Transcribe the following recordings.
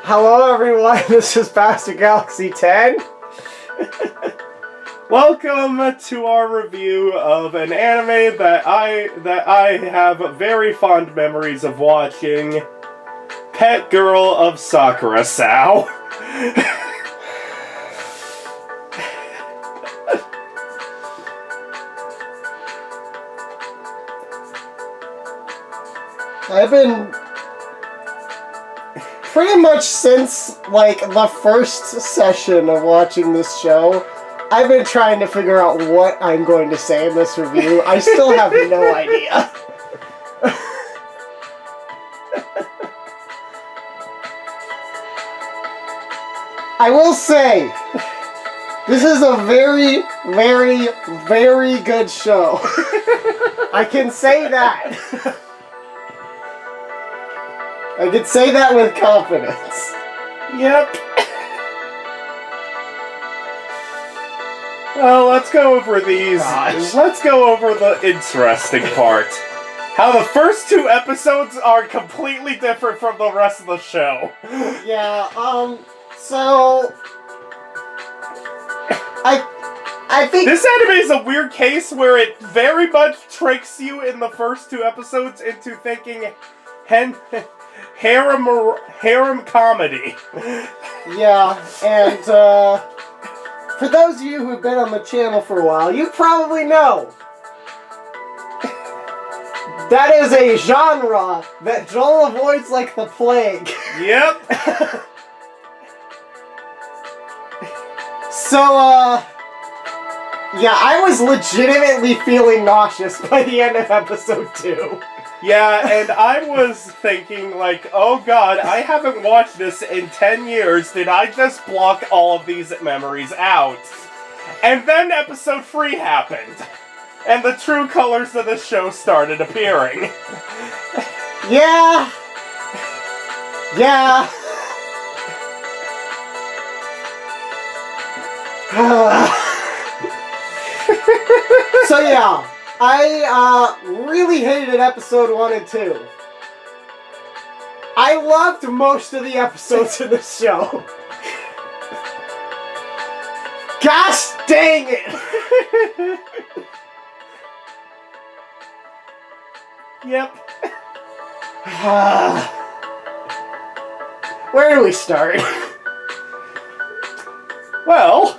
Hello everyone, this is Pastor Galaxy 10. Welcome to our review of an anime that I have very fond memories of watching, Pet Girl of Sakurasou. I've been pretty much since like the first session of watching this show, I've been trying to figure out what I'm going to say in this review. I still have no idea. I will say, this is a very, very, very good show. I can say that. I can say that with confidence. Yep. Well, let's go over these. Gosh. Let's go over the interesting part. How the first two episodes are completely different from the rest of the show. Yeah, so... I think... This anime is a weird case where it very much tricks you in the first two episodes into thinking harem comedy. Yeah, and, for those of you who've been on the channel for a while, you probably know that is a genre that Joel avoids like the plague. Yep. So, yeah, I was legitimately feeling nauseous by the end of episode 2. Yeah, and I was thinking, like, oh god, I haven't watched this in 10 years. Did I just block all of these memories out? And then episode 3 happened. And the true colors of the show started appearing. Yeah. Yeah. So yeah, I really hated episode 1 and 2. I loved most of the episodes in the show. Gosh dang it! Yep. Where do we start? Well...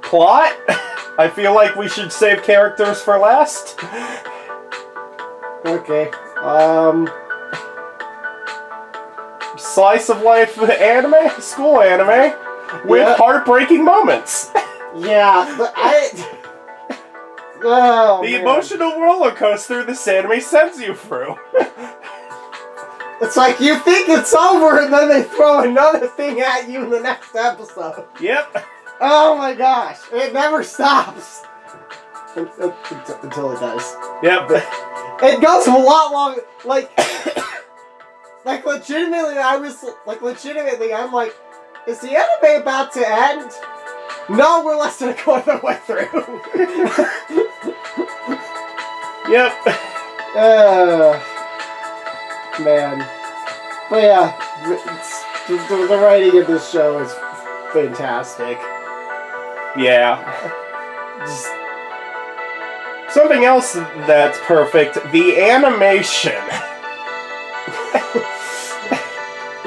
Plot? I feel like we should save characters for last. Okay. Slice of life anime? School anime? With heartbreaking moments. Yeah, but oh, the man. emotional roller coaster this anime sends you through. It's like you think it's over and then they throw another thing at you in the next episode. Yep. Oh my gosh, it never stops. Until it does. Yep. It goes a lot longer, like legitimately, I'm like, is the anime about to end? No, we're less than a quarter of the way through. Yep. Man. But yeah, the writing of this show is fantastic. Yeah. Just, something else that's perfect, the animation.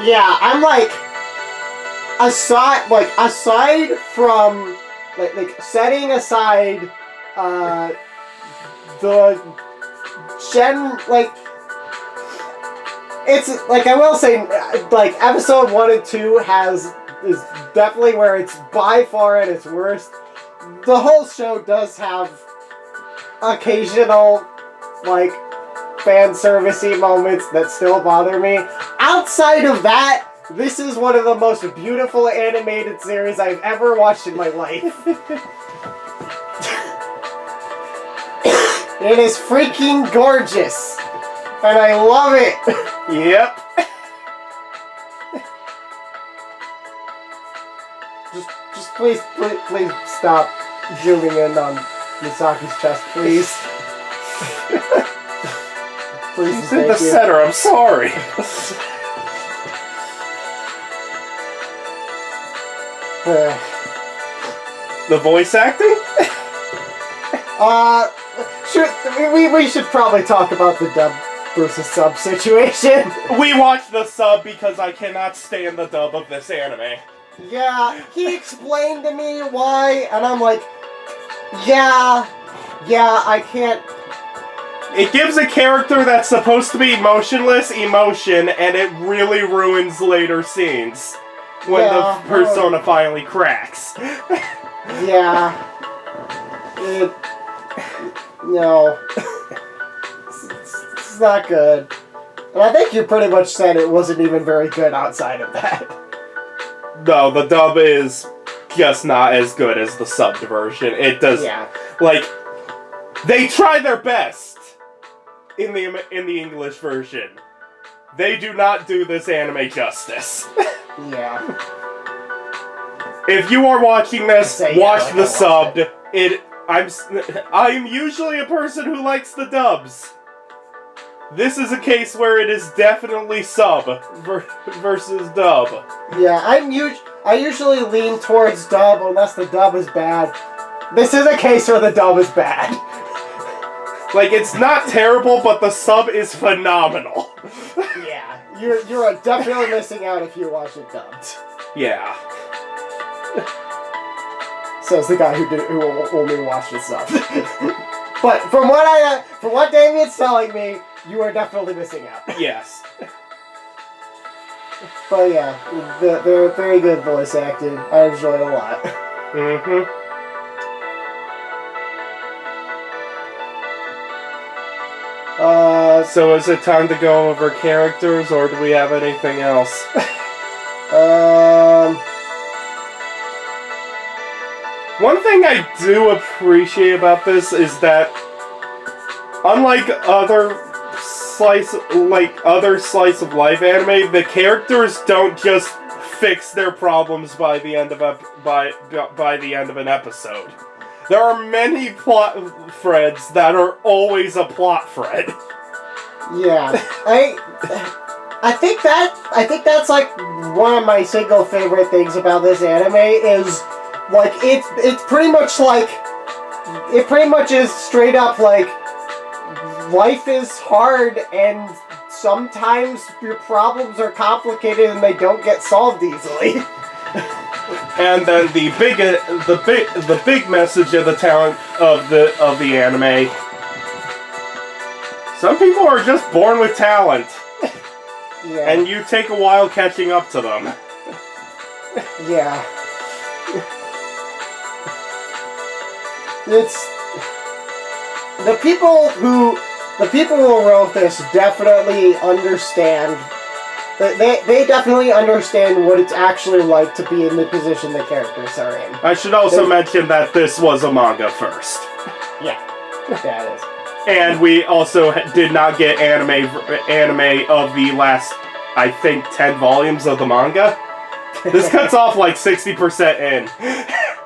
yeah, I'm like, aside from, like setting aside, the it's, like, I will say, like, episode 1 and 2 is definitely where it's by far at its worst. The whole show does have occasional, like, fan servicey moments that still bother me. Outside of that, this is one of the most beautiful animated series I've ever watched in my life. It is freaking gorgeous. And I love it. Yep. please stop zooming in on Misaki's chest, please. Please, He's in the center, I'm sorry. The voice acting? We should probably talk about the dub versus sub situation. We watched the sub because I cannot stand the dub of this anime. Yeah, he explained to me why, and I'm like, yeah, I can't. It gives a character that's supposed to be emotionless emotion, and it really ruins later scenes when the persona finally cracks. Yeah. No. It's not good. And I think you pretty much said it wasn't even very good outside of that. No, the dub is just not as good as the subbed version. It does, like, they try their best in the English version. They do not do this anime justice. Yeah. If you are watching this, watch the subbed. It. I'm usually a person who likes the dubs. This is a case where it is definitely sub versus dub. Yeah, I usually lean towards dub unless the dub is bad. This is a case where the dub is bad. Like, it's not terrible, but the sub is phenomenal. Yeah, you're definitely missing out if you watch it dubbed. Yeah. Says the guy who only watched the sub. But from what Damien's telling me, you are definitely missing out. Yes. But yeah, they're very good voice acting. I enjoy it a lot. Mm-hmm. So is it time to go over characters, or do we have anything else? One thing I do appreciate about this is that, unlike other slice of life anime, the characters don't just fix their problems by the end of by the end of an episode. There are many plot threads that are always a plot thread. Yeah, I think that's like one of my single favorite things about this anime is like it's pretty much like it pretty much is straight up like life is hard and sometimes your problems are complicated and they don't get solved easily. And then the big message of the talent of the anime. Some people are just born with talent. Yeah. And you take a while catching up to them. Yeah. It's the people who wrote this definitely understand. They definitely understand what it's actually like to be in the position the characters are in. I should also mention that this was a manga first. Yeah, that is. And we also did not get anime of the last, I think, 10 volumes of the manga. This cuts off like 60% in.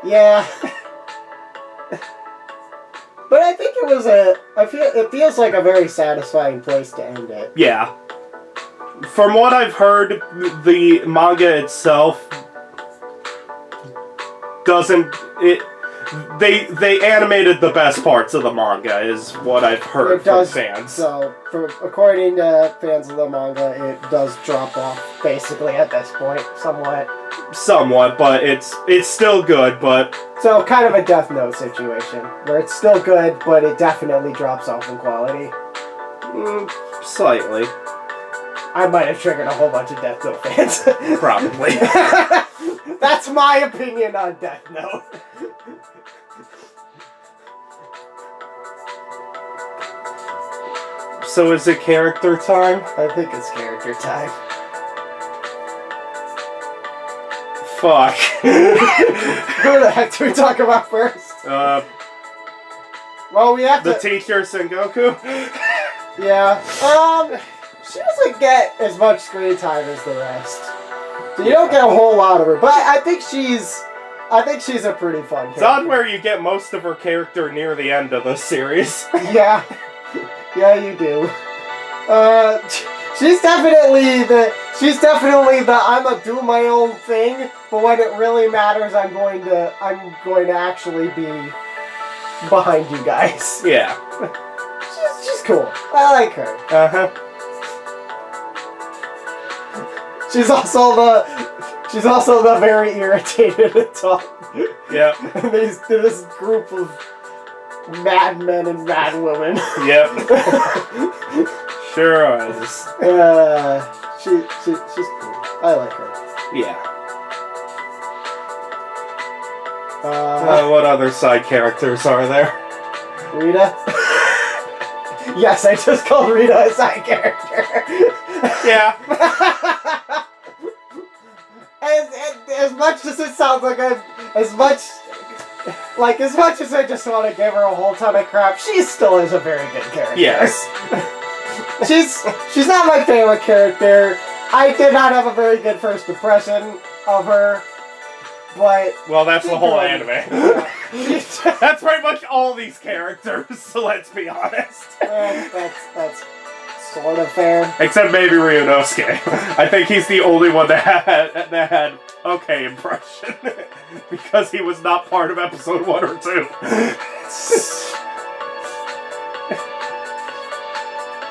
Yeah. But I think it feels like a very satisfying place to end it. Yeah. From what I've heard, the manga itself doesn't... They animated the best parts of the manga, is what I've heard from fans. So, according to fans of the manga, it does drop off, basically, at this point, somewhat. Somewhat, but it's still good, but... So, kind of a Death Note situation, where it's still good, but it definitely drops off in quality. Slightly. I might have triggered a whole bunch of Death Note fans. Probably. That's my opinion on Death Note. So is it character time? I think it's character time. Fuck. Who the heck do we talk about first? Well, we have the teacher, Sengoku? Yeah. She doesn't get as much screen time as the rest. So you don't get a whole lot of her. But I think she's I think she's a pretty fun character. It's on where you get most of her character near the end of the series. Yeah. Yeah, you do. She's definitely the I'ma do my own thing, but when it really matters I'm going to actually be behind you guys. Yeah. She's cool. I like her. Uh-huh. She's also the very irritated adult. Yep. And this group of mad men and mad women. Yep. Sure is. She's cool. I like her. Yeah. What other side characters are there? Rita? Yes, I just called Rita a side character. Yeah. As much as it sounds like as much as I just want to give her a whole ton of crap, she still is a very good character. Yes. She's not my favorite character. I did not have a very good first impression of her, but... Well, that's the whole anime. Yeah. That's pretty much all these characters, so let's be honest. That's sort of fair. Except maybe Ryunosuke. I think he's the only one that had okay impression. Because he was not part of episode 1 or 2.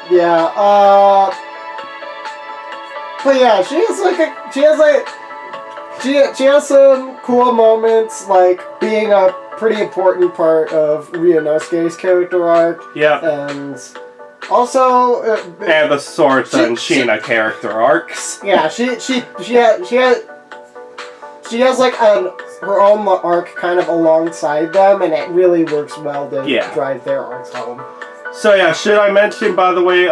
Yeah, but yeah, she has some cool moments, like being a pretty important part of Ryunosuke's character arc. Yeah. And also and the Sorta and Sheena character arcs. Yeah, she has like her own arc kind of alongside them, and it really works well to drive their arcs home. So yeah, should I mention, by the way,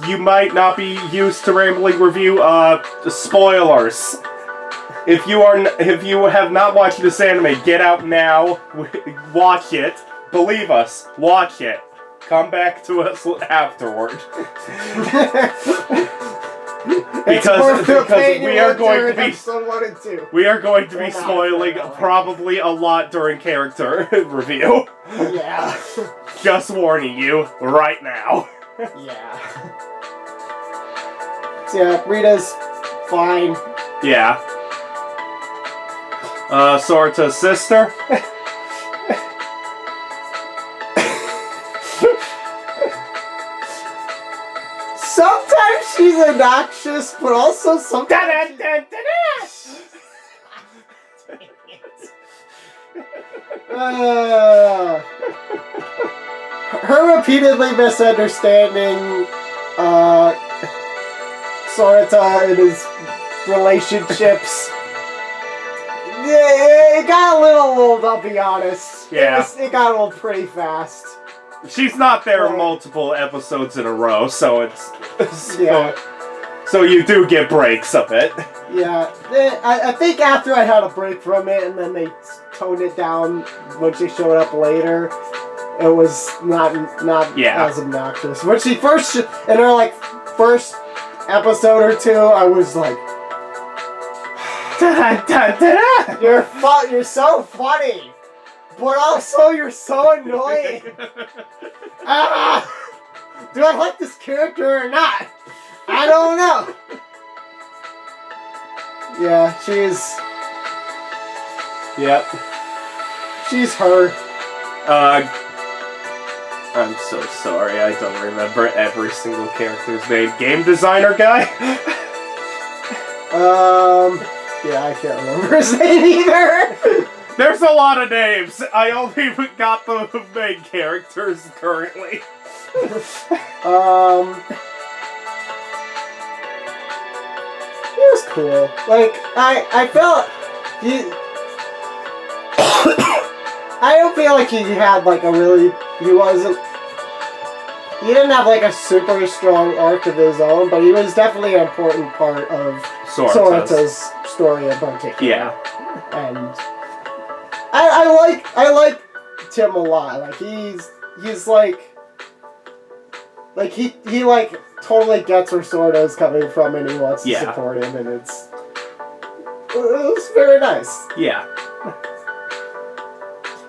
you might not be used to Rambling Review, spoilers. If you have not watched this anime, get out now, watch it, believe us, watch it. Come back to us afterward. because we are going to be spoiling probably a lot during character review. Yeah. Just warning you right now. Yeah. So yeah, Rita's fine. Yeah. Sorta's sister. Sometimes she's obnoxious, but also sometimes her repeatedly misunderstanding Sorata and his relationships. Yeah, it got a little old, I'll be honest. Yeah. It got old pretty fast. She's not there multiple episodes in a row, so it's... Yeah. So you do get breaks of it. Yeah. I think after I had a break from it, and then they toned it down when she showed up later, it was not as obnoxious. When she first, in her, first episode or two, I was like... You're so funny! But also, you're so annoying! Do I like this character or not? I don't know! Yeah, she's... Yep. She's her. I'm so sorry, I don't remember every single character's name. Game designer guy? Yeah, I can't remember his name either! There's a lot of names. I only got the main characters currently. He was cool. I felt I don't feel like he had he didn't have a super strong arc of his own, but he was definitely an important part of Sorata's story in particular. Yeah. And I like Tim a lot. He totally gets where Sorta's coming from, and he wants to support him, and it's very nice. Yeah.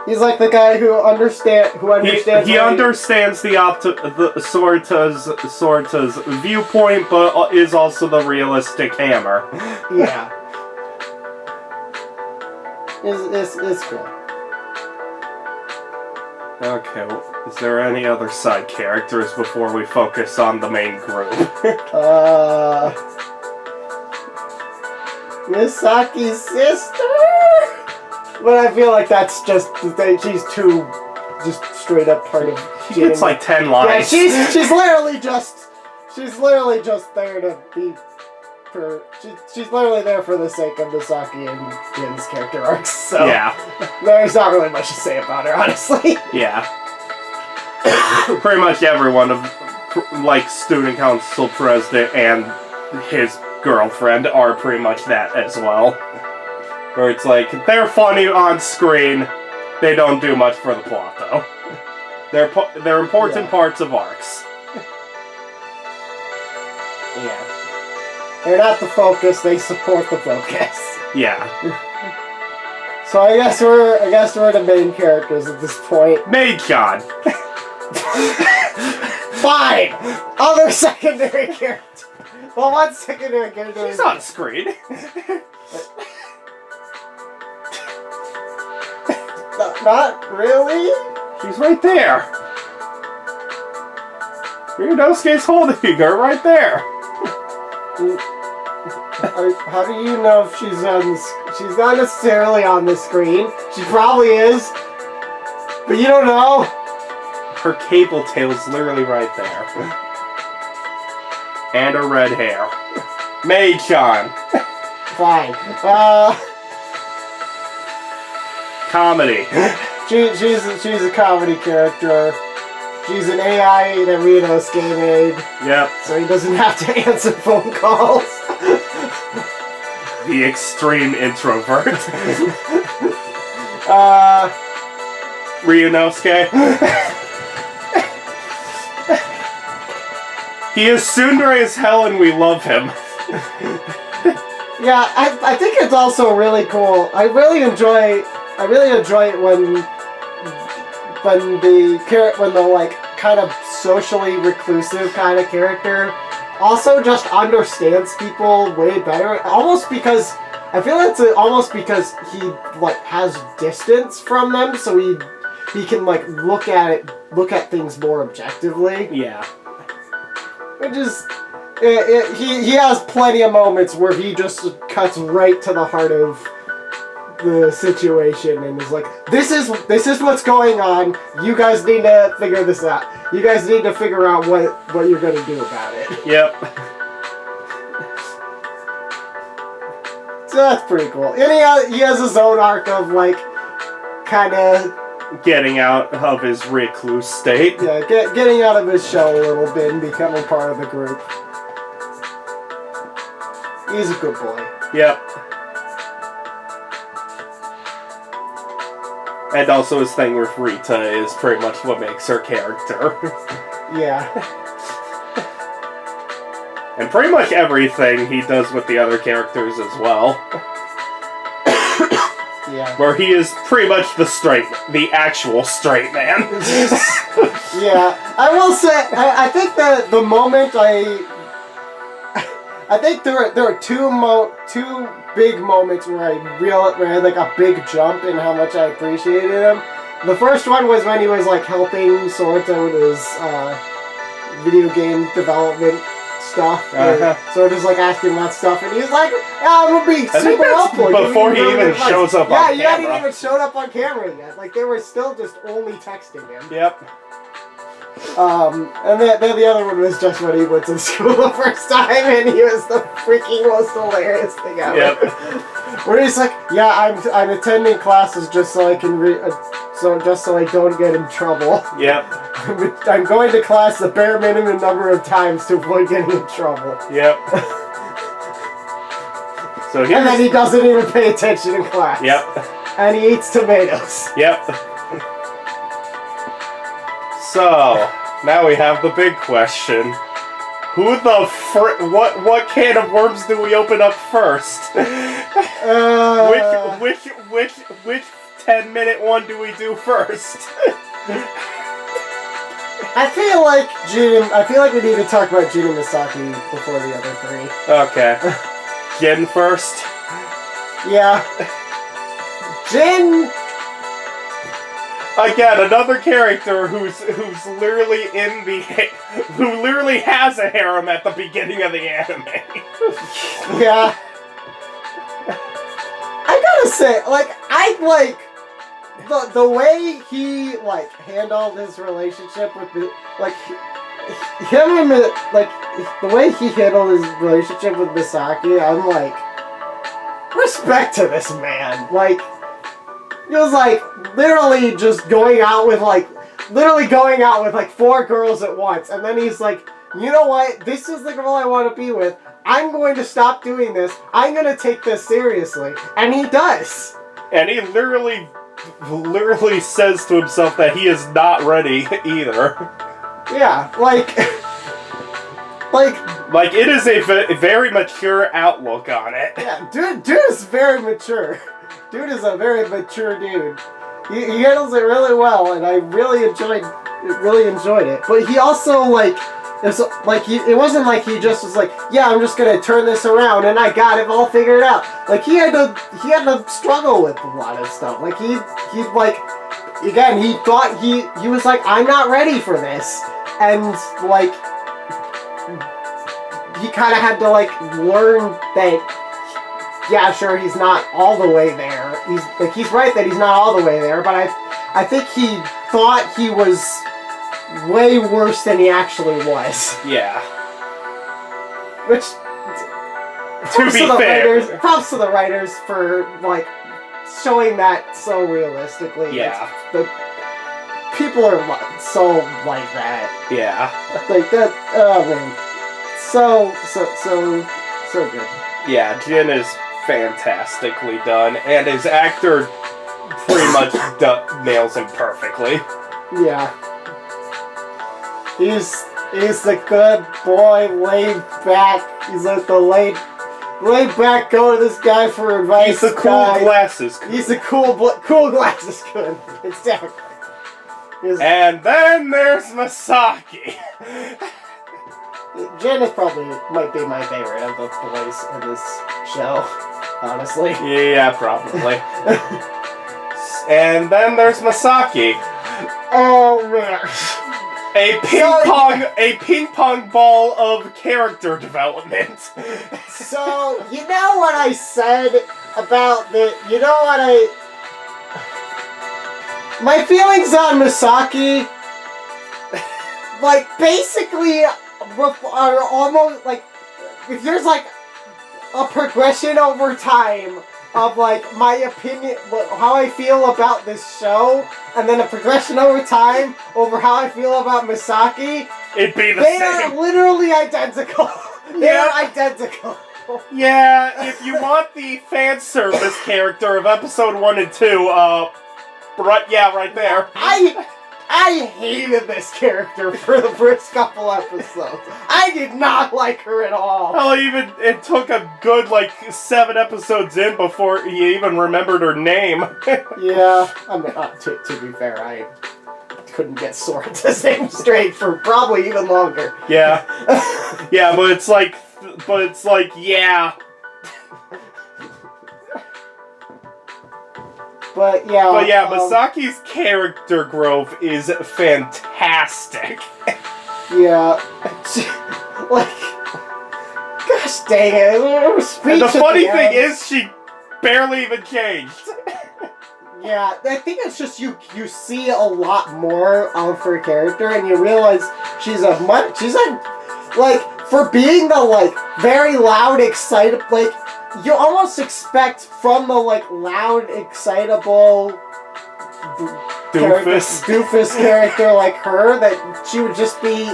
He's like the guy who understands. He understands the Sorta's viewpoint, but is also the realistic hammer. Yeah. It's cool. Okay, well, is there any other side characters before we focus on the main group? Misaki's sister? But I feel like that's just, she's too, just straight up part of... She gets like 10 lines. Yeah, she's literally just there to be... She's literally there for the sake of Misaki and Jin's character arcs, so... Yeah. There's not really much to say about her, honestly. Yeah. Pretty much everyone of, like, student council president and his girlfriend are pretty much that as well. Where it's like, they're funny on screen, they don't do much for the plot, though. They're important parts of arcs. Yeah. They're not the focus, they support the focus. Yeah. So I guess we're the main characters at this point. Maid-chan! Fine! Other secondary character. Well, one secondary character. She's on screen. Not really? She's right there. Ryunosuke's holding her right there. How do you know if she's on? She's not necessarily on the screen. She probably is, but you don't know. Her cable tail's literally right there, and her red hair. Maid-chan. Fine. Comedy. She's a comedy character. She's an AI that Ryunosuke made. Yep. So he doesn't have to answer phone calls. The extreme introvert. Ryunosuke. He is tsundere as hell and we love him. Yeah, I think it's also really cool. I really enjoy it when the like kind of socially reclusive kind of character also just understands people way better. Almost because I feel it's almost because he like has distance from them, so he can like look at things more objectively. Yeah. Which is he has plenty of moments where he just cuts right to the heart of the situation and is like, this is what's going on. You guys need to figure this out. You guys need to figure out what you're gonna do about it. Yep. So that's pretty cool. And he has his own arc of like, kind of getting out of his recluse state. Yeah, getting out of his shell a little bit and becoming part of the group. He's a good boy. Yep. And also his thing with Rita is pretty much what makes her character. Yeah. And pretty much everything he does with the other characters as well. Yeah. Where he is pretty much the actual straight man. Yeah. I will say, I think that the moment I think there are two big moments where I had like a big jump in how much I appreciated him. The first one was when he was like helping Sorta with his video game development stuff. Sorta's like asking about stuff, and he's like, "Yeah, I'm gonna be super helpful." Before he even shows up on camera. Yeah, he hadn't even showed up on camera yet. Like they were still just only texting him. Yep. And then the other one was just when he went to school the first time, and he was the freaking most hilarious thing ever. Yep. Where he's like, "Yeah, I'm attending classes just so I can just so I don't get in trouble. Yep. I'm going to class the bare minimum number of times to avoid getting in trouble." Yep. So and then he doesn't even pay attention in class. Yep. And he eats tomatoes. Yep. So, now we have the big question. Who the what can of worms do we open up first? Which 10-minute one do we do first? I feel like we need to talk about Jin and Misaki before the other three. Okay. Jin first? Yeah. Jin... Again, another character who's literally who literally has a harem at the beginning of the anime. Yeah. I gotta say, the way he, handled his relationship with the way he handled his relationship with Misaki, I'm like, respect to this man. He was literally just going out with 4 girls at once, and then he's like, you know what, this is the girl I want to be with, I'm going to stop doing this, I'm going to take this seriously, and he does. And he literally says to himself that he is not ready either. Yeah, it is a very mature outlook on it. Yeah, dude is very mature. Dude is a very mature dude. He handles it really well, and I really enjoyed it. But he also it wasn't like he just was like, yeah, I'm just gonna turn this around and I got it all figured out. He had to struggle with a lot of stuff. He thought he was like, I'm not ready for this, and he kind of had to learn that. Yeah, sure, he's not all the way there. He's right that he's not all the way there, but I think he thought he was way worse than he actually was. Yeah. Which, props to the writers for showing that so realistically. Yeah. The people are so like that. Yeah. That. Oh man, so good. Yeah, Jin is fantastically done, and his actor pretty much nails him perfectly. Yeah. He's the good boy, laid back. He's the laid back, go to this guy for advice. He's the cool glasses. He's the cool glasses good. Exactly. And then there's Misaki. Jin might be my favorite of the boys in this show, honestly. Yeah, probably. And then there's Misaki. Oh man. A ping pong ball of character development. So, you know what I said about my feelings on Misaki, basically are almost if there's a progression over time of my opinion, how I feel about this show, and then a progression over time over how I feel about Misaki, it'd be the same. They are literally identical. They are identical. Yeah, if you want the fan service character of episode 1 and 2, right there. I hated this character for the first couple episodes. I did not like her at all. Hell, it took a good, 7 episodes in before he even remembered her name. Yeah, I mean, to be fair, I couldn't get Sora's name straight for probably even longer. Yeah. Yeah, but it's yeah. But yeah, Misaki's character growth is fantastic. Yeah. Gosh dang it. And the funny thing is, she barely even changed. Yeah, I think it's just you see a lot more of her character, and you realize she's for being the very loud, excited, you almost expect from the loud, excitable doofus character like her that she would just be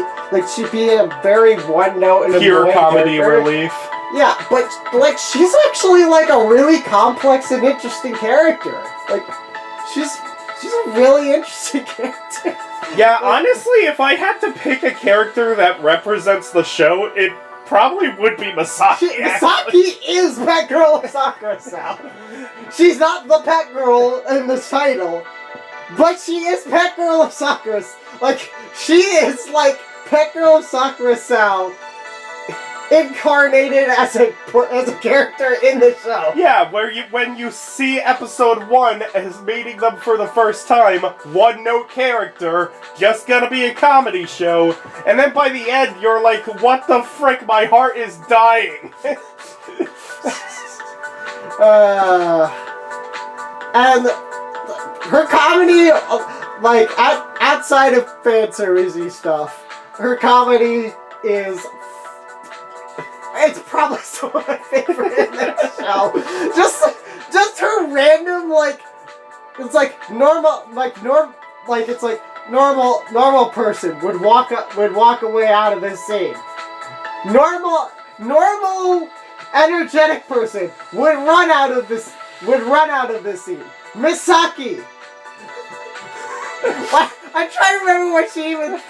she'd be a very one note and pure comedy character. relief. Yeah, but she's actually a really complex and interesting character. She's a really interesting character. Yeah, honestly, if I had to pick a character that represents the show, probably would be Misaki. Misaki is Pet Girl Sakurasou. She's not the Pet Girl in the title, but she is Pet Girl of Sakurasou. Like, she is like Pet Girl of Sakurasou incarnated as a character in the show. Yeah, when you see episode 1 as meeting them for the first time, one-note character, just gonna be a comedy show, and then by the end you're like, what the frick, my heart is dying. And her comedy, like, outside of fanservice stuff, her comedy is... It's probably some of my favorite in that show. Just her random, like, it's like normal person would walk away out of this scene. Normal energetic person would run out of this scene. Misaki. I'm trying to remember what she even...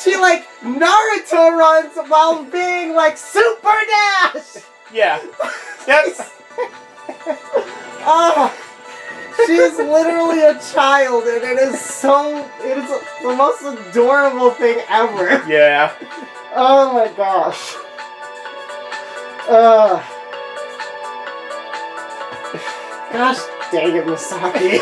She Naruto runs while being, Super Dash! Yeah. Yes. She is literally a child, and it is the most adorable thing ever. Yeah. Oh my gosh. Gosh dang it, Misaki.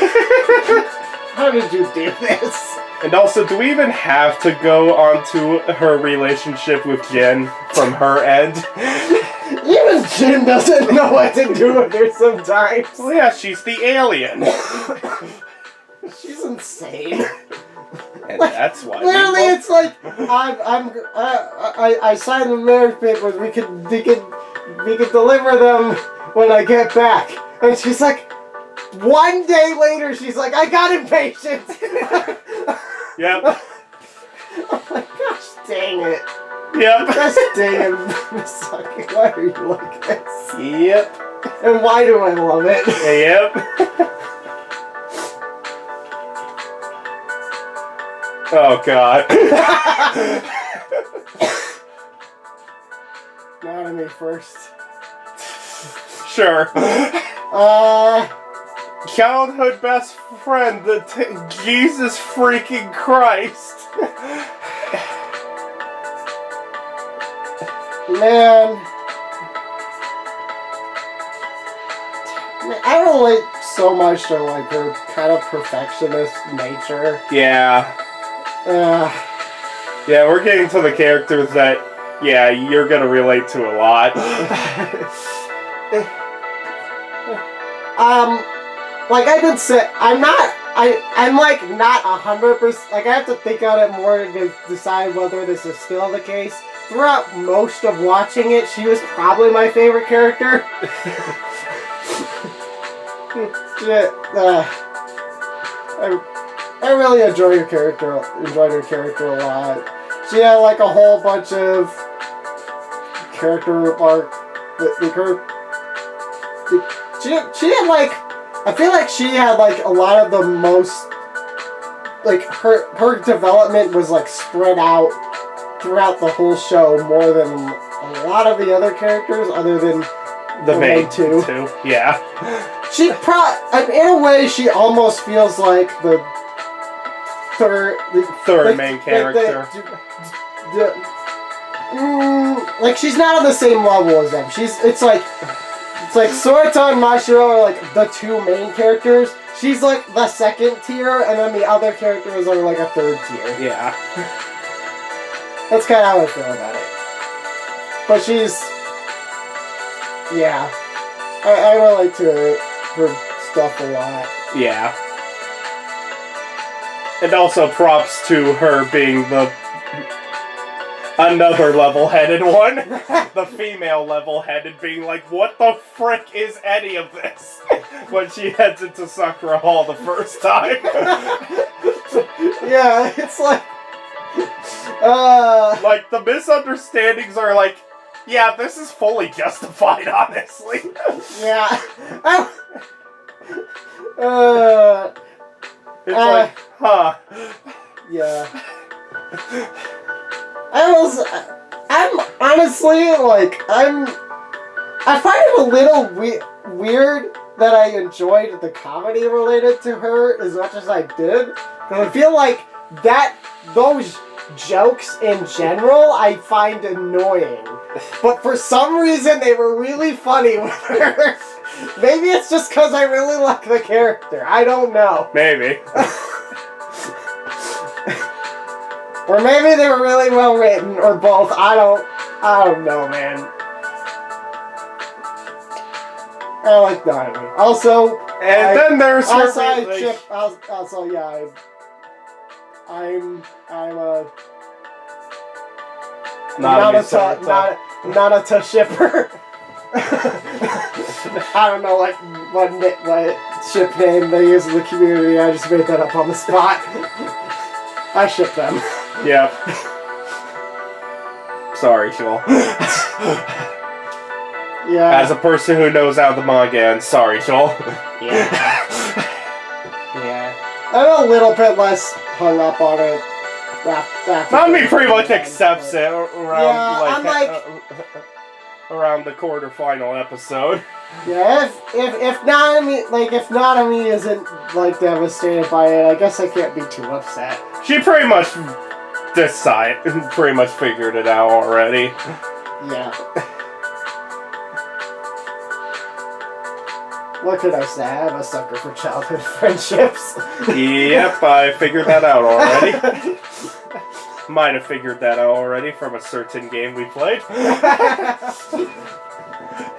How did you do this? And also, do we even have to go on to her relationship with Jin from her end? Even Jin doesn't know what to do with her sometimes. Well, yeah, she's the alien. She's insane. And that's why. Literally, it's like I signed the marriage papers. We can deliver them when I get back. And she's like, one day later, she's like, I got impatient. Yep. Oh my gosh, dang it. Yep. Gosh dang it, Misaki. Why are you like this? Yep. And why do I love it? Yep. Oh god. Not to me first. Sure. Childhood best friend, Jesus freaking Christ. Man, I relate so much to her kind of perfectionist nature. Yeah. Yeah, we're getting to the characters that, yeah, you're gonna relate to a lot. I did say, I'm not 100%, I have to think on it more to decide whether this is still the case. Throughout most of watching it, she was probably my favorite character. I really enjoyed her character a lot. She had a whole bunch of character arc. She had I feel like she had a lot of the most her development was spread out throughout the whole show more than a lot of the other characters other than the main two. Yeah. She in a way she almost feels like the third main character. She's not on the same level as them. It's like Sorata and Mashiro are the two main characters. She's the second tier, and then the other characters are a third tier. Yeah. That's kind of how I feel about it. But she's... Yeah. I relate to her stuff a lot. Yeah. And also props to her being another level-headed one. The female level-headed being what the frick is any of this? When she heads into Sakura Hall the first time. Yeah, it's the misunderstandings are yeah, this is fully justified, honestly. Yeah. It's huh. Yeah. I I'm honestly, like, I find it a little weird that I enjoyed the comedy related to her as much as I did. Because I feel like those jokes in general I find annoying. But for some reason they were really funny with her. Maybe it's just because I really like the character. I don't know. Maybe. Or maybe they were really well written, or both. I don't know, man. I like Dynamite. Also, then there's her also, relation- I'm a Sakurasou. Naruto shipper. I don't know what ship name they use in the community. I just made that up on the spot. I ship them. Yeah. Sorry, Joel. Yeah. As a person who knows how the manga ends, sorry, Joel. Yeah. Yeah. I'm a little bit less hung up on it. Nami pretty much accepts it around around the quarterfinal episode. Yeah, if Nanami isn't like devastated by it, I guess I can't be too upset. She pretty much pretty much figured it out already. Yeah. What could I say? I'm a sucker for childhood friendships. Yep, I figured that out already. Might have figured that out already from a certain game we played.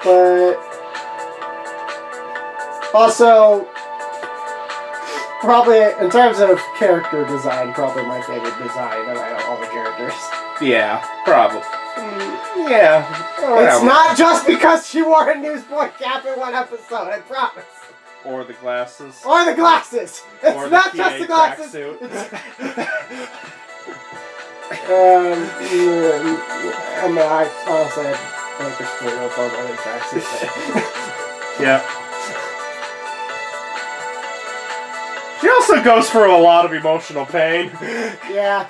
But also, probably in terms of character design, probably my favorite design of all the characters. Yeah, probably. Yeah. It's not just because she wore a newsboy cap in one episode, I promise. Or the glasses. Or the glasses! It's Or not the just the PA glasses! I honestly like the split up on other tracksuit. Yeah. She also goes through a lot of emotional pain. Yeah.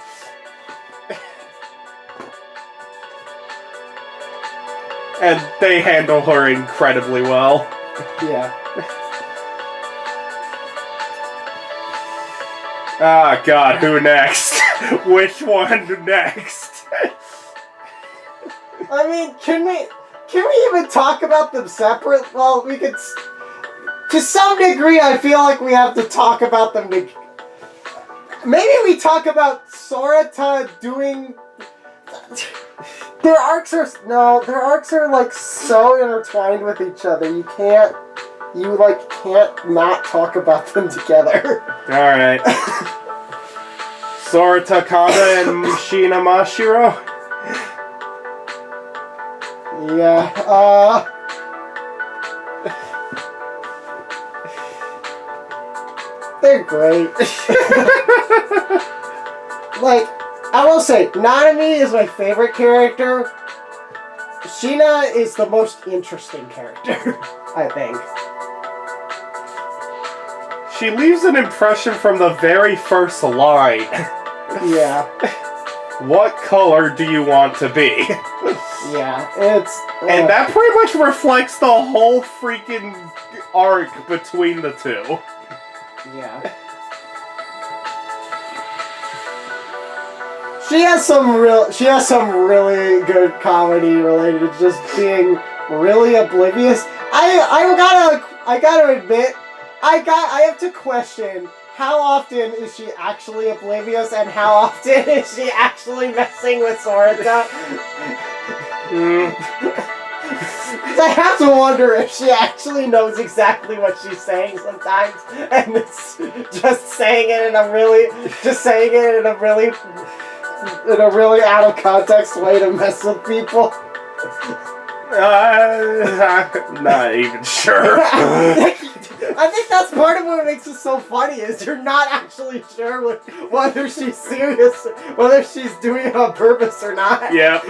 And they handle her incredibly well. Yeah. Ah, God, who next? Which one next? I mean, can we even talk about them separate? Well, we could. To some degree, I feel like we have to talk about them. Maybe we talk about Sorata doing. Their arcs are like so intertwined with each other. You can't not talk about them together. Alright. Sorata Kanda and Shina Mashiro? Yeah, they're great. Like, I will say, Nanami is my favorite character. Sheena is the most interesting character, I think. She leaves an impression from the very first line. Yeah. What color do you want to be? Yeah, it's... And that pretty much reflects the whole freaking arc between the two. Yeah. She has some really good comedy related to just being really oblivious. I gotta admit, I have to question how often is she actually oblivious and how often is she actually messing with Sorata. I have to wonder if she actually knows exactly what she's saying sometimes, and it's just saying it in a really out of context way to mess with people. Not even sure. I think that's part of what makes it so funny is you're not actually sure whether she's serious, whether she's doing it on purpose or not. Yeah.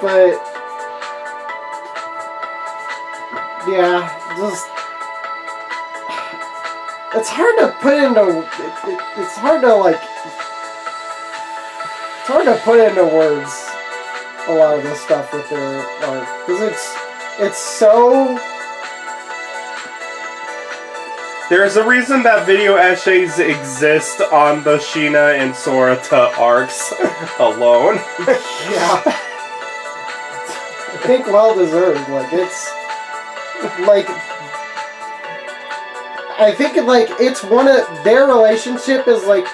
But yeah, just it's hard to put into it's hard to like it's hard to put into words a lot of this stuff with their art because it's so. There's a reason that video essays exist on the Sheena and Sorata arcs alone. Yeah. I think well deserved. Like it's like I think like it's one of their relationship is like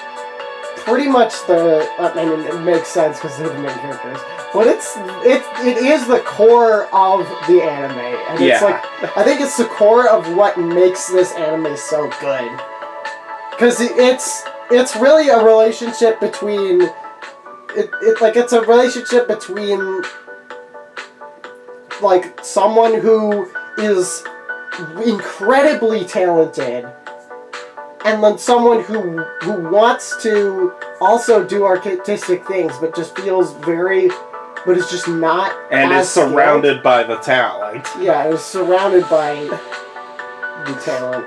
pretty much the. I mean, it makes sense because they're the main characters, but it is the core of the anime, and it's like I think it's the core of what makes this anime so good. Because it's really a relationship between it's a relationship between like someone who is incredibly talented and then someone who wants to also do artistic things but just feels but is just not and is surrounded by the talent. Yeah, is surrounded by the talent.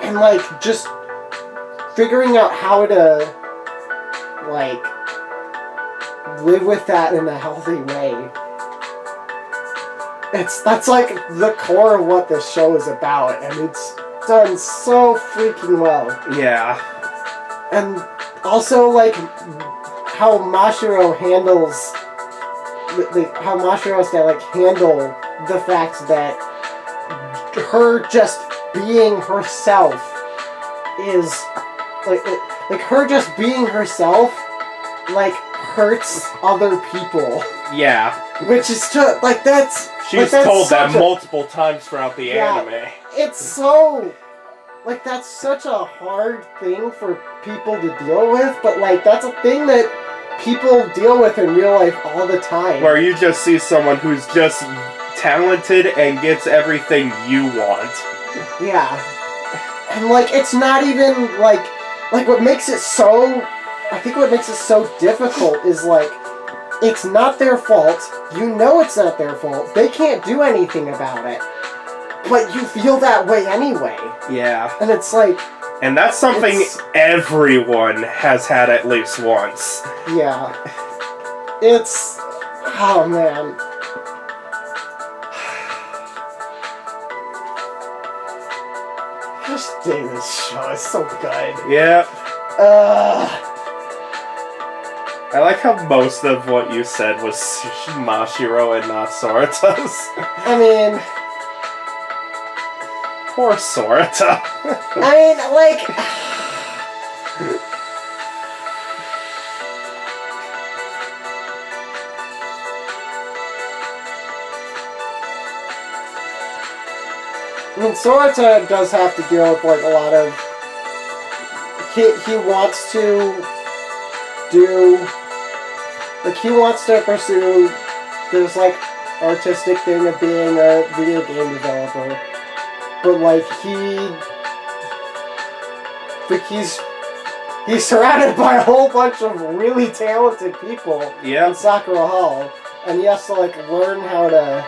And like just figuring out how to like live with that in a healthy way. That's like the core of what this show is about, and it's done so freaking well. Yeah. And also like how Mashiro handles how Mashiro's to like handle the fact that her just being herself is like her just being herself like hurts other people. Yeah. Which is just like that's she's told that multiple times throughout the anime. It's so like that's such a hard thing for people to deal with, but like that's a thing that people deal with in real life all the time. Where you just see someone who's just talented and gets everything you want. Yeah. And like it's not even like what makes it so I think what makes it so difficult is like it's not their fault. You know it's not their fault. They can't do anything about it. But you feel that way anyway. Yeah. And it's like and that's something everyone has had at least once. Yeah. It's... Oh, man. Gosh dang, this show is so good. Yeah. I like how most of what you said was Mashiro and not Sorata's. I mean... Poor Sorata. I mean, like... I mean, Sorata does have to deal with, like, a lot of... He wants to do... Like, he wants to pursue this, like, artistic thing of being a video game developer. But, like, he's surrounded by a whole bunch of really talented people in Sakura Hall. And he has to, like, learn how to...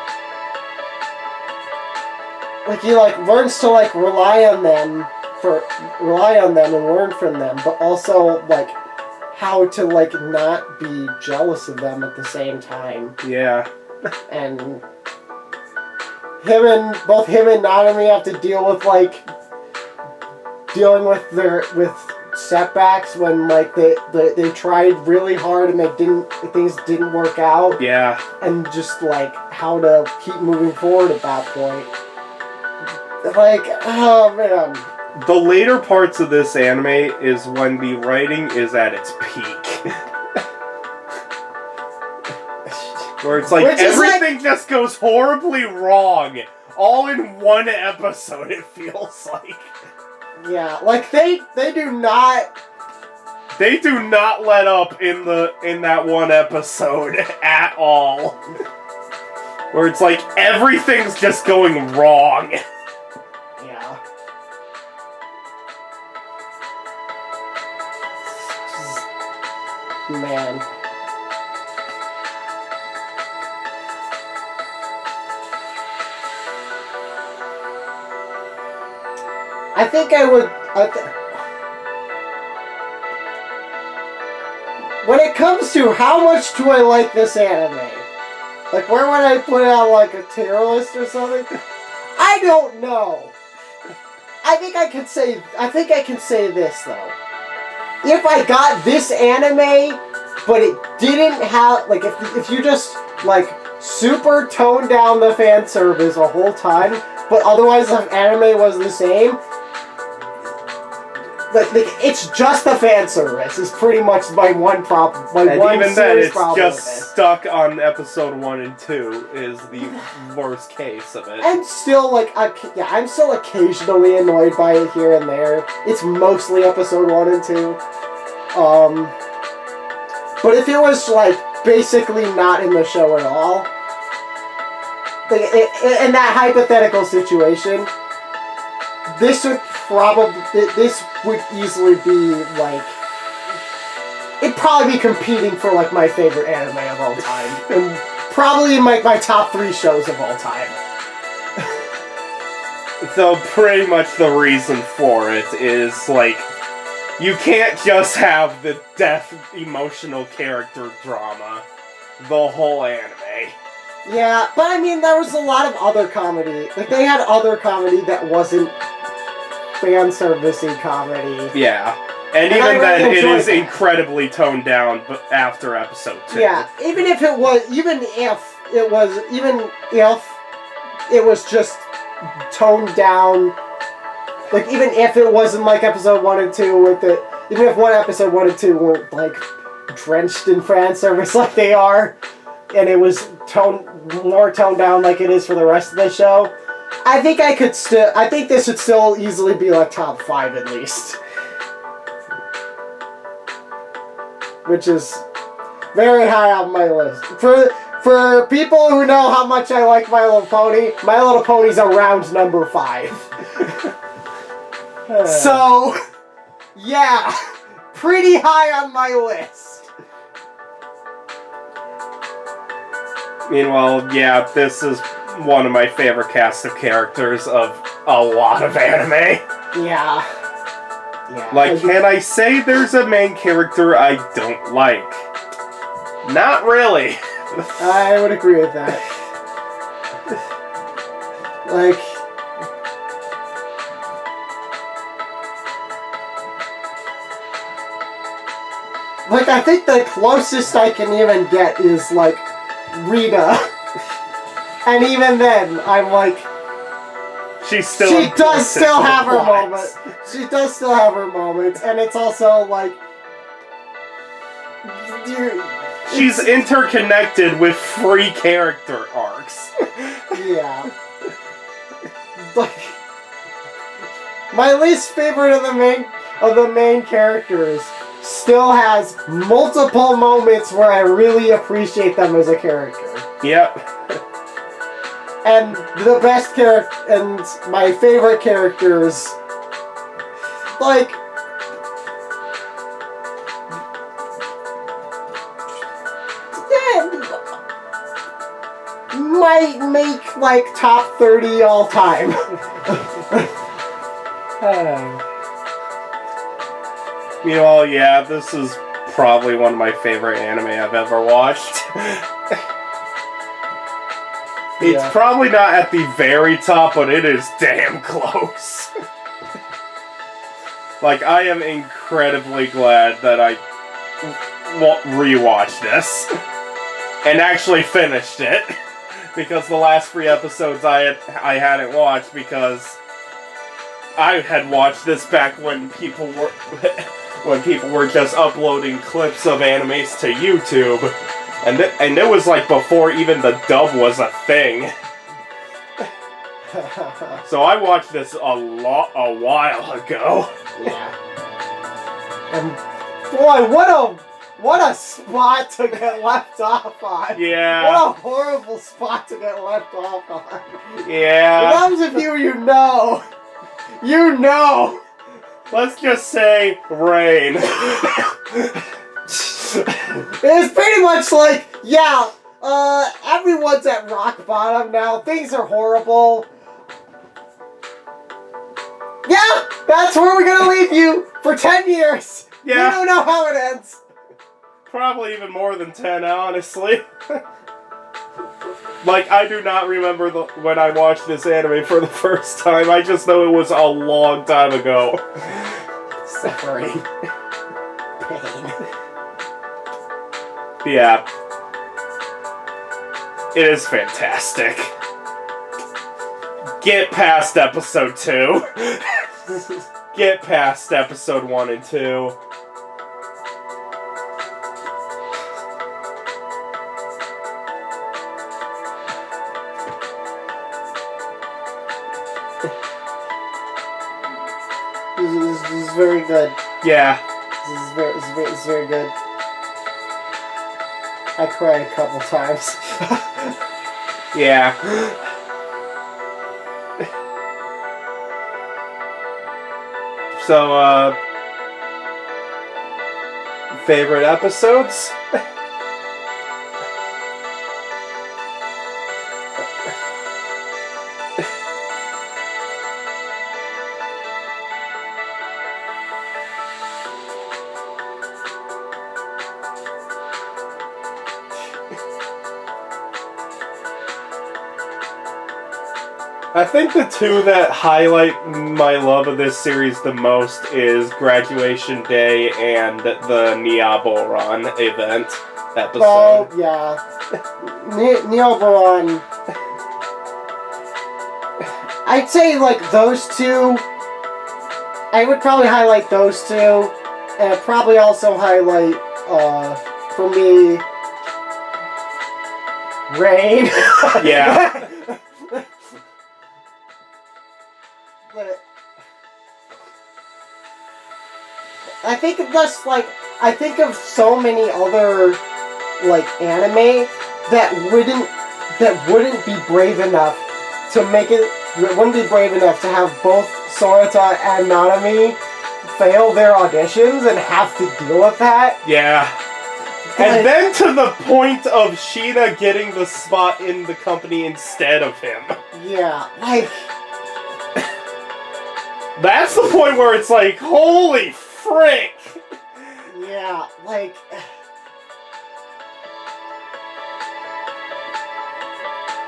Like, he, like, learns to, like, rely on them and learn from them, but also, like, how to, like, not be jealous of them at the same time. Yeah. And both him and Nanami have to deal with, like, dealing with setbacks when, like, they tried really hard and things didn't work out. Yeah. And just, like, how to keep moving forward at that point. Like, oh, man. The later parts of this anime is when the writing is at its peak. Where it's like everything just goes horribly wrong. All in one episode, it feels like. Yeah, like they do not... They do not let up in that one episode at all. Where it's like everything's just going wrong. Yeah. Man. I think I would When it comes to how much do I like this anime, like where would I put it on like a tier list or something? I don't know. I think I can say this though. If I got this anime, but it didn't have like if you just like super toned down the fan service the whole time, but otherwise the anime was the same. Like it's just the fan service is pretty much my one problem. And even then, it's just stuck on episode 1 and 2 is the worst case of it. I'm still like, I'm still occasionally annoyed by it here and there. It's mostly episode 1 and 2. But if it was like basically not in the show at all, like in that hypothetical situation, this would easily be like, it'd probably be competing for like my favorite anime of all time, and probably my top 3 shows of all time. So pretty much the reason for it is like, you can't just have the death emotional character drama the whole anime. Yeah, but I mean there was a lot of other comedy. Like they had other comedy that wasn't fan servicey comedy. Yeah. And even then, it is incredibly toned down after episode 2. Yeah, even if it was just toned down, like even if it wasn't like episode 1 and 2 with it, even if episode 1 and 2 weren't like drenched in fan service like they are, and it was more toned down like it is for the rest of the show, I think this would still easily be like top 5 at least. Which is very high on my list. For people who know how much I like My Little Pony, My Little Pony's around number 5. So, yeah, pretty high on my list. Meanwhile, yeah, this is one of my favorite cast of characters of a lot of anime. Yeah. Like, can I say there's a main character I don't like? Not really. I would agree with that. Like I think the closest I can even get is like Rita. And even then, I'm like, she does still have her moments. She does still have her moments, and it's also like, she's interconnected with 3 character arcs. Yeah. Like, my least favorite of the main characters still has multiple moments where I really appreciate them as a character. Yep. And the best character, and my favorite characters, like, might make, like, top 30 all time. Meanwhile, yeah, this is probably one of my favorite anime I've ever watched. It's probably not at the very top, but it is damn close. Like, I am incredibly glad that I rewatched this and actually finished it, because the last 3 episodes I hadn't watched because I had watched this back when people were just uploading clips of animes to YouTube. And it was like before even the dub was a thing. So I watched this a while ago. Yeah. And boy, what a spot to get left off on. Yeah. What a horrible spot to get left off on. Yeah. For those of you know. You know. Let's just say rain. It's pretty much like, yeah, everyone's at rock bottom now. Things are horrible. Yeah, that's where we're gonna leave you for 10 years. Yeah. We don't know how it ends. Probably even more than 10, honestly. Like, I do not remember when I watched this anime for the first time. I just know it was a long time ago. Suffering. Pain. Yeah. It is fantastic. Get past episode 2. Get past episode 1 and 2. This is very good. Yeah. This is very good. I cried a couple times. Yeah. So, favorite episodes? I think the two that highlight my love of this series the most is Graduation Day and the Niaboran event episode. Oh, yeah. Neoboron. I'd say, like, those two. I would probably highlight those two. And I'd probably also highlight, for me, Rain. Yeah. But I think of just like I think of so many other like anime that wouldn't be brave enough to make it. Wouldn't be brave enough to have both Sorata and Nanami fail their auditions and have to deal with that. Yeah. And then to the point of Sheena getting the spot in the company instead of him. Yeah, like. That's the point where it's like, holy frick! Yeah, like...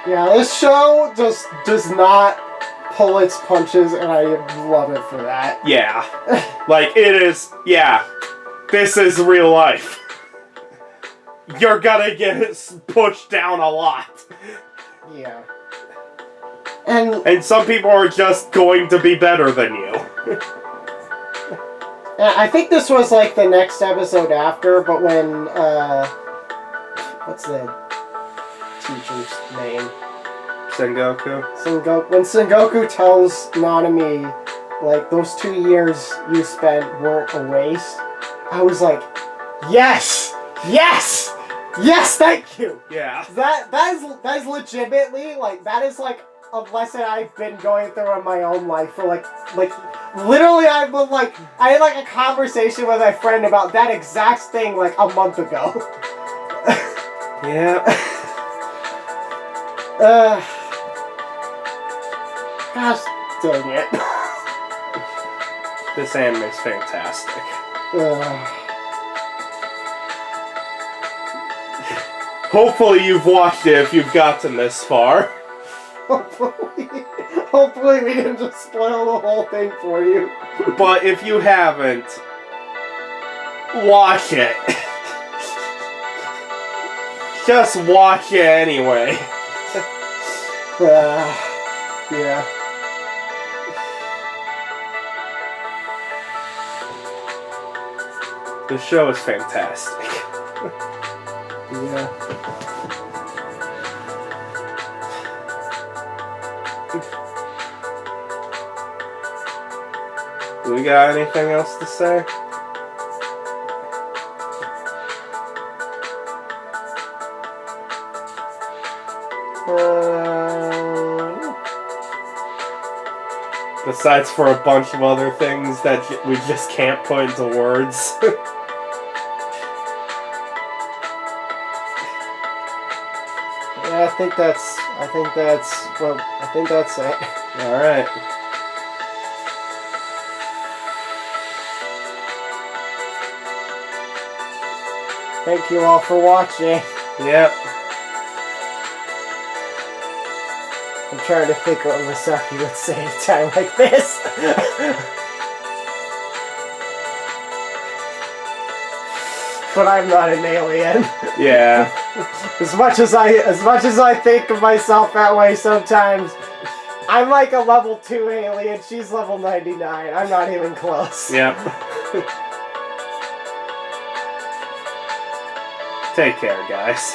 Yeah, this show just does not pull its punches, and I love it for that. Yeah. Like, it is... Yeah. This is real life. You're gonna get pushed down a lot. Yeah. And some people are just going to be better than you. I think this was like the next episode after, but when, what's the teacher's name? Sengoku. When Sengoku tells Nanami, like, those 2 years you spent weren't a waste, I was like, yes! Yes! Yes, thank you! Yeah. That is legitimately, like, that is like a lesson I've been going through in my own life for like literally I had like a conversation with my friend about that exact thing like a month ago. Yeah. Gosh dang it. This anime's fantastic. Hopefully you've watched it if you've gotten this far. Hopefully we didn't just spoil the whole thing for you. But if you haven't, watch it. Just watch it anyway. Yeah. The show is fantastic. Yeah. Do we got anything else to say? Besides for a bunch of other things that we just can't put into words. Yeah, I think that's it. Alright. Thank you all for watching. Yep. I'm trying to think what Masaki would say at a time like this. But I'm not an alien. Yeah. As much as I think of myself that way sometimes, I'm like a level 2 alien, she's level 99. I'm not even close. Yep. Take care, guys.